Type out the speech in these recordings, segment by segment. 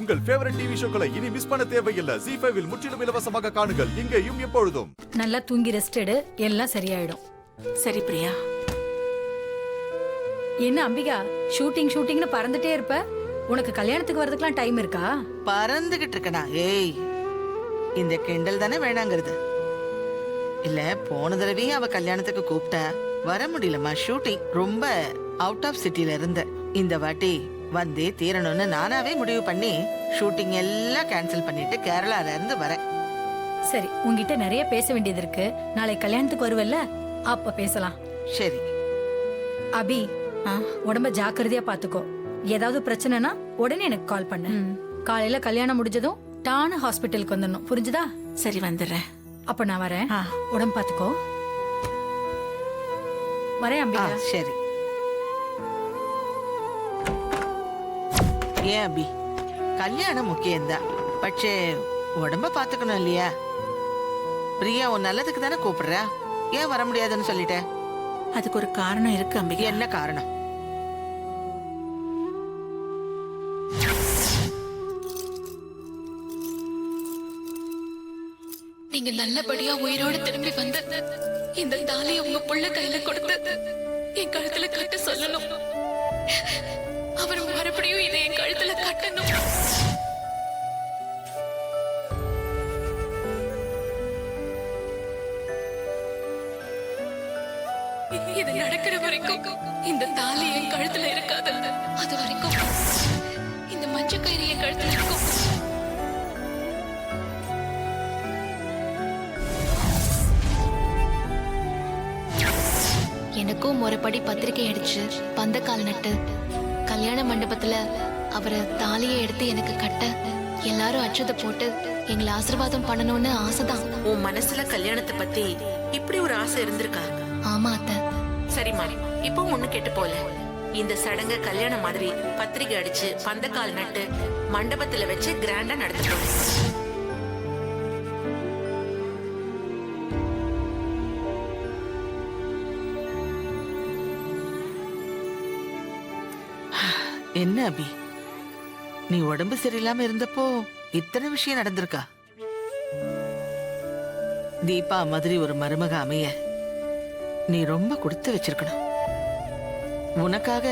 உங்கள் favourite TV ஷோக்களை இனி miss பண்ண தேவையில்லை. ZEE5 இல் முற்றிலும் இலவசமாக காணுங்கள். இங்கேயும் எப்பொழுதும். நல்லா தூங்கி ரெஸ்ட் எடு, எல்லாம் சரியாயிடும். சரி பிரியா. என்ன அம்பிகா, ஷூட்டிங்னு பறந்துட்டே இருப்ப? உனக்கு கல்யாணத்துக்கு வரதுக்குலாம் டைம் இருக்கா? பறந்துகிட்டு இருக்கனா? ஏய், இந்த கிண்டல் தானே வேணாங்கிறது. இல்ல, போன தடவையும் அவ கல்யாணத்துக்கு கூப்பிட்ட வர முடியலமா, ஷூட்டிங். ரொம்ப அவுட் ஆஃப் சிட்டில இருந்த. இந்த வாட்டி வந்தே தீரணும்னு நானாவே முடிவு பண்ணி ஷூட்டிங் எல்லாம் கேன்சல் பண்ணிட்டு கேரளால இருந்து வரேன். சரி, உன்கிட்ட நிறைய பேச வேண்டியது இருக்கு. நாளை கல்யாணத்துக்கு வருவல்ல, அப்ப பேசலாம். சரி அபி, உடம்ப ஜாக்கிரதையா பாத்துக்கோ. ஏதாவது பிரச்சனைனா உடனே எனக்கு கால் பண்ணு. காலையில கல்யாணம் முடிஞ்சதும் டான ஹாஸ்பிட்டலுக்கு வந்துடணும், புரிஞ்சுதா? சரி, வந்துடுறேன். அப்ப நான் வரேன். உடம்பு பாத்துக்கோ. வரேன் அம்பிகா. சரி. ஏன் அபி, கல்யாணம் முக்கியம்தான், பட்சே உடம்ப பாத்துக்கணும் இல்லையா? பிரியா உன் நல்லதுக்கு தானே கூப்பிடுற, ஏன் வர முடியாதுன்னு சொல்லிட்ட? அதுக்கு ஒரு காரணம் இருக்கு அம்பிகா. என்ன காரணம்? நீங்க நல்லபடியா உயிரோடு திரும்பி வந்து இந்த தாலியை உங்க புள்ள கையில கொடுத்து என் கழுத்துல கட்ட சொல்லணும். அவர் மறுபடியும் இதை என் கழுத்துல கட்டணும். இது நடக்கிற வரைக்கும் இந்த தாலி என் கழுத்துல இருக்காது. அது வரைக்கும் இந்த மஞ்சள் கயிறு என் கழுத்துல இருக்கும். எனக்கும் முறைப்படி பத்திரிகை அடிச்சு பந்தக்கால் நட்டு கல்யாண மண்டபத்துல அவரை தாலியை எடுத்து எனக்கு கட்ட எல்லாரும் அச்சத போட்டு எங்களை ஆசீர்வாதம் பண்ணணும்னு ஆசைதான். உன் மனசுல கல்யாணத்தை பத்தி இப்படி ஒரு ஆசை இருந்திருக்கா? ஆமா அத்தை. சரி மாறி, இப்போ ஒண்ணு கேட்டு போல. இந்த சடங்க கல்யாணம் மாதிரி பத்திரிகை அடிச்சு பந்தக்கால் நட்டு மண்டபத்துல வச்சு கிராண்டா நடத்தப்படும். என்ன அபி, நீ உடம்பு சரியில்லாம இருந்தப்போ இத்தனை விஷயம் நடந்திருக்கா? தீபா மாதிரி ஒரு மருமக அமைய நீ ரொம்ப கொடுத்து வச்சிருக்கணும். உனக்காக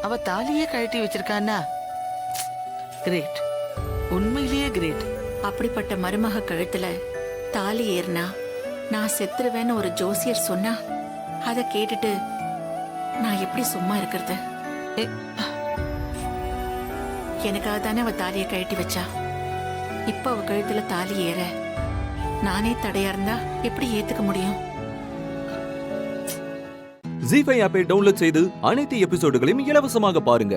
அவ தாலியே கழட்டி வச்சிருக்கான்னா கிரேட், உண்மையிலேயே கிரேட். அப்படிப்பட்ட மருமக கழுத்துல தாலி ஏறினா நான் செத்துருவேன்னு ஒரு ஜோசியர் சொன்னா அதை கேட்டுட்டு நான் எப்படி சும்மா இருக்கிறது? எனக்காக தானே அவ தாலியை கழட்டி வச்சா. இப்ப அவ கழுத்துல தாலி ஏற நானே தடையா இருந்தா எப்படி ஏத்துக்க முடியும்? ZEE5 ஆப்பை டவுன்லோட் செய்து அனைத்து எபிசோடுகளையும் இலவசமாக பாருங்க.